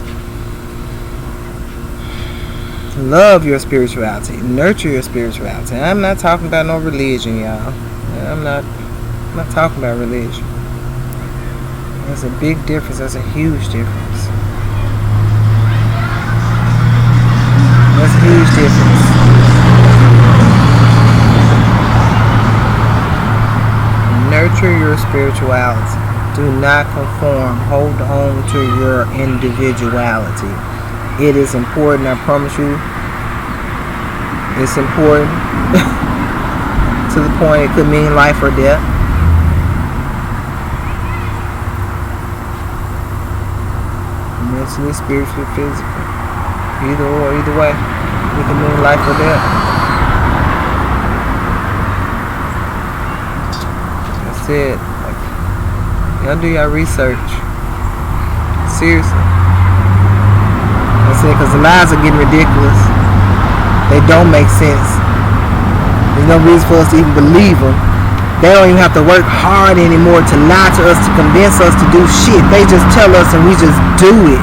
Love your spirituality. Nurture your spirituality. I'm not talking about no religion, y'all. I'm not talking about religion. There's a big difference. There's a huge difference. There's a huge difference. Nurture your spirituality. Do not conform. Hold on to your individuality. It is important, I promise you. It's important to the point it could mean life or death. Mentally, spiritually, physically. Either way. It can mean life or death. That's it. Y'all do your research. Seriously. Because the lies are getting ridiculous. They don't make sense. There's no reason for us to even believe them. They don't even have to work hard anymore to lie to us, to convince us to do shit. They just tell us and we just do it.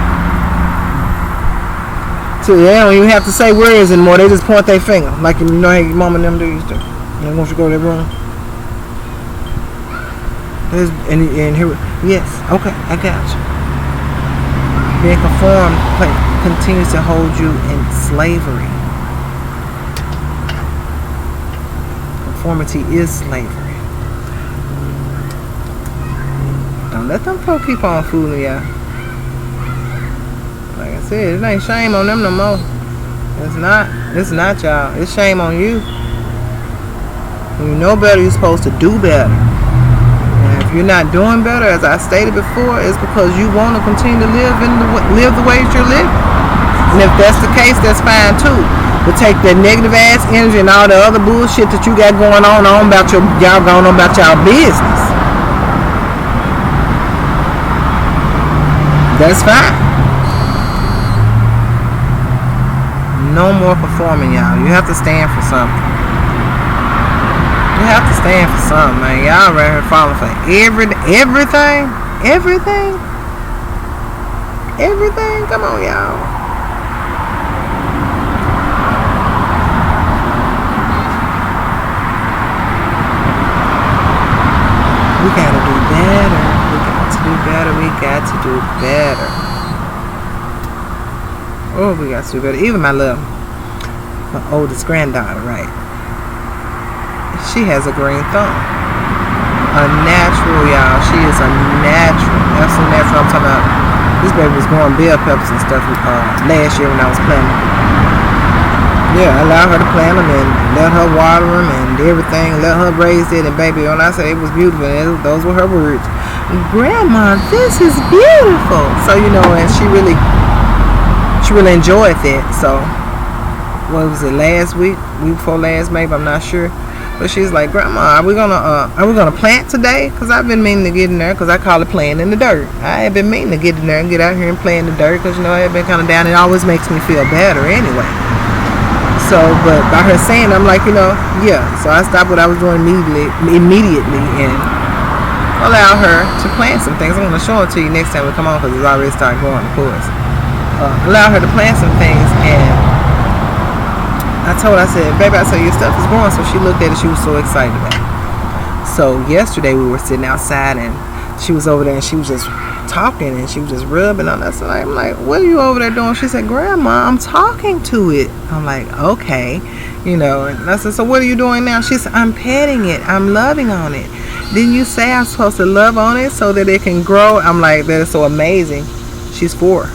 So they don't even have to say words anymore. They just point their finger. Like, you know how your mom and them do used to. And once you go to their room. And here, yes, okay, I got you. Being conformed continues to hold you in slavery. Conformity is slavery. Don't let them folk keep on fooling y'all. Like I said, it ain't shame on them no more. It's not y'all. It's shame on you. When you know better, you're supposed to do better. You're not doing better, as I stated before, it's because you want to continue to live the way that you're living. And if that's the case, that's fine too. But take that negative ass energy and all the other bullshit that you got going on about y'all going on about y'all business. That's fine. No more conforming, y'all. You have to stand for something. You have to stand for something, man. Y'all right here falling for everything. Come on, y'all. We gotta do better. We got to do better. Oh, we got to do better. Even my oldest granddaughter, right? She has a green thumb. A natural, y'all. She is a natural. Absolute natural. I'm talking about. This baby was growing bell peppers and stuff last year when I was planting. Yeah, I allowed her to plant them and let her water them and everything. Let her raise it. And baby, when I say it was beautiful, those were her words. Grandma, this is beautiful. So, you know, and she really enjoyed that. So, what was it, last week before last, maybe, I'm not sure. But she's like, Grandma, are we gonna plant today? Because I've been meaning to get in there, because I call it playing in the dirt. I have been meaning to get in there and get out here and play in the dirt, because, you know, I've been kind of down. It always makes me feel better anyway. So, but by her saying, I'm like, you know, yeah. So I stopped what I was doing immediately and allow her to plant some things. I'm going to show it to you next time we come on, because it's already started growing, of course. Allow her to plant some things, and I told her, I said, baby, I said, your stuff is growing. So she looked at it. She was so excited about it. So yesterday we were sitting outside, and she was over there, and she was just talking, and she was just rubbing on us. So I'm like, what are you over there doing? She said, Grandma, I'm talking to it. I'm like, okay. You know, and I said, so what are you doing now? She said, I'm petting it. I'm loving on it. Didn't you say I'm supposed to love on it so that it can grow? I'm like, that is so amazing. She's 4.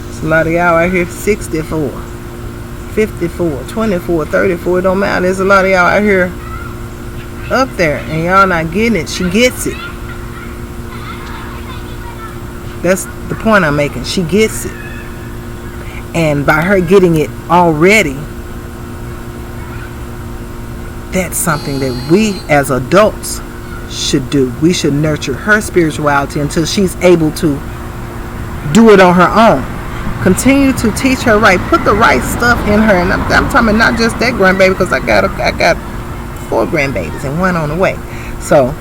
It's a lot of y'all out here 64. 54, 24, 34, it don't matter. There's a lot of y'all out here up there and y'all not getting it. She gets it. That's the point I'm making. She gets it. And by her getting it already, that's something that we as adults should do. We should nurture her spirituality until she's able to do it on her own. Continue to teach her right. Put the right stuff in her. And I'm talking about not just that grandbaby, because I got 4 grandbabies and 1 on the way. So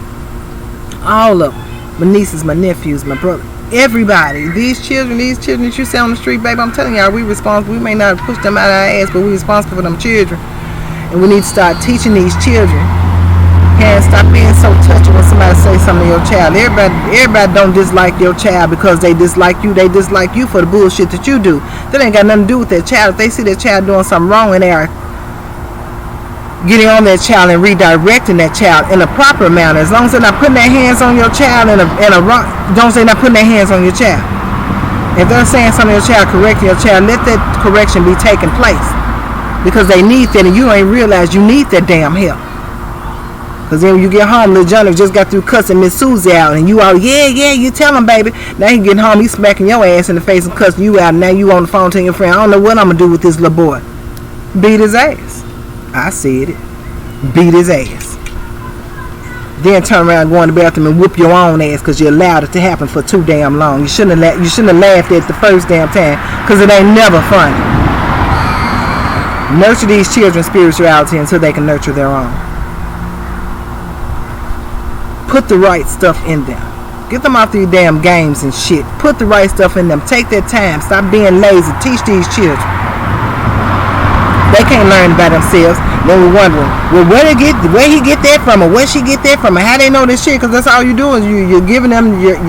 all of them, my nieces, my nephews, my brother, everybody, these children that you see on the street, baby, I'm telling y'all, we responsible. We may not push them out of our ass, but we responsible for them children. And we need to start teaching these children. Parents, stop being so touchy when somebody say something to your child. Everybody don't dislike your child because they dislike you. They dislike you for the bullshit that you do. That ain't got nothing to do with that child. If they see that child doing something wrong and they are getting on that child and redirecting that child in a proper manner, as long as they're not putting their hands on your child in a wrong, don't say not putting their hands on your child. If they're saying something to your child, correcting your child, let that correction be taking place, because they need that, and you ain't realize you need that damn help. Because then when you get home, little Johnny just got through cussing Miss Susie out, and you all, yeah, you tell him, baby. Now he getting home, he smacking your ass in the face and cussing you out, and now you on the phone telling your friend, I don't know what I'm going to do with this little boy. Beat his ass. I said it. Beat his ass. Then turn around, go in the bathroom and whoop your own ass because you allowed it to happen for too damn long. You shouldn't have laughed at it the first damn time, because it ain't never funny. Nurture these children's spirituality until they can nurture their own. Put the right stuff in them. Get them off these damn games and shit. Put the right stuff in them. Take their time. Stop being lazy. Teach these children. They can't learn by themselves. Then we're wondering, well, where he get that from, or where she get that from, and how they know this shit? Because that's all you do is you're giving them your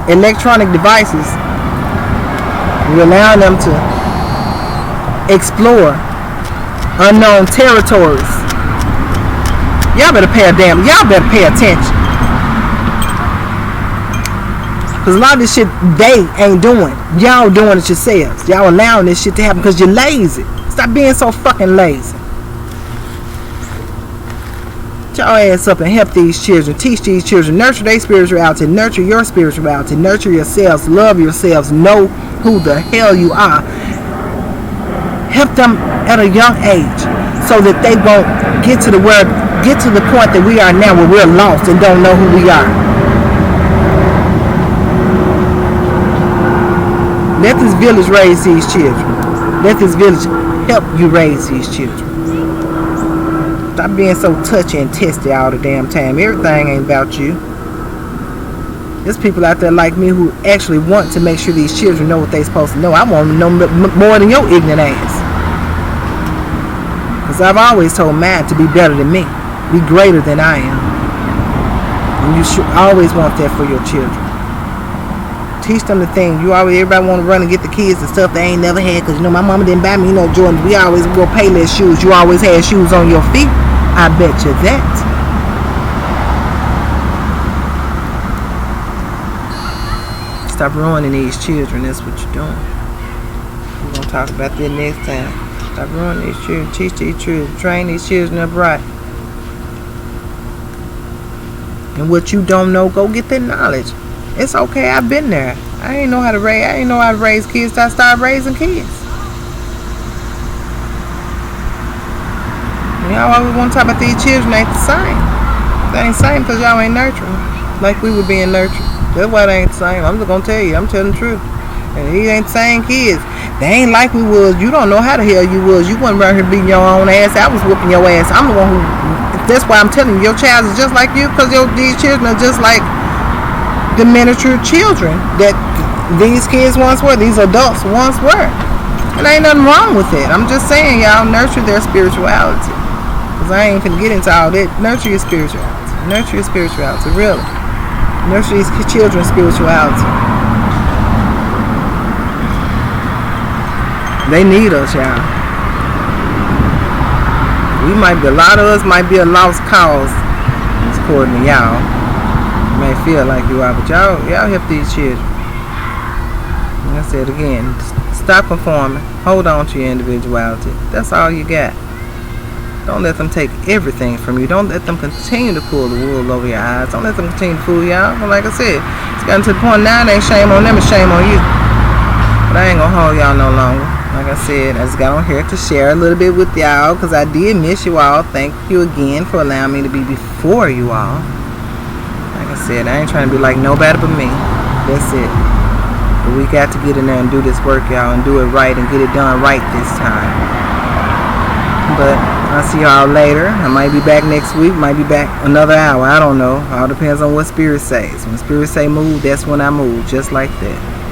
electronic devices. You're allowing them to explore unknown territories. Y'all better pay attention. Because a lot of this shit they ain't doing. Y'all doing it yourselves. Y'all allowing this shit to happen because you're lazy. Stop being so fucking lazy. Get your ass up and help these children. Teach these children. Nurture their spirituality. Nurture your spirituality. Nurture yourselves. Love yourselves. Know who the hell you are. Help them at a young age so that they won't get to the point that we are now, where we're lost and don't know who we are. Let this village raise these children. Let this village help you raise these children. Stop being so touchy and testy all the damn time. Everything ain't about you. There's people out there like me who actually want to make sure these children know what they're supposed to know. I want them to know more than your ignorant ass. Because I've always told mine to be better than me. Be greater than I am. And you should always want that for your children. Teach them the thing. Everybody want to run and get the kids and stuff they ain't never had, because my mama didn't buy me no Jordan. We always wore Payless shoes. You always had shoes on your feet. I bet you that. Stop ruining these children. That's what you're doing. We're going to talk about that next time. Stop ruining these children. Teach these children. Train these children up right. And what you don't know, go get that knowledge. It's okay. I've been there. I ain't know how to raise kids till I started raising kids. Y'all always want to talk about these children ain't the same. They ain't the same because y'all ain't nurturing like we were being nurtured. That's why they ain't the same. I'm just gonna tell you. I'm telling the truth. And these ain't the same kids. They ain't like we was. You don't know how the hell you was. You wasn't around here beating your own ass. I was whooping your ass. I'm the one who. That's why I'm telling you, your child is just like you, because these children are just like the miniature children that these kids once were, these adults once were. And ain't nothing wrong with it. I'm just saying, y'all, nurture their spirituality. Because I ain't finna get into all that. Nurture your spirituality. Nurture your spirituality, really. Nurture these children's spirituality. They need us, y'all. A lot of us might be a lost cause, according to y'all. May feel like you are, but y'all help these children. Like I said again, stop conforming. Hold on to your individuality. That's all you got. Don't let them take everything from you. Don't let them continue to pull the wool over your eyes. Don't let them continue to fool y'all. But like I said, it's gotten to the point now, it ain't shame on them, it's shame on you. But I ain't gonna hold y'all no longer. Like I said, I just got on here to share a little bit with y'all, because I did miss you all. Thank you again for allowing me to be before you all. Like I said, I ain't trying to be like nobody but me. That's it. But we got to get in there and do this work, y'all, and do it right and get it done right this time. But I'll see y'all later. I might be back next week, might be back another hour. I don't know. All depends on what Spirit says. When Spirit say move, that's when I move, just like that.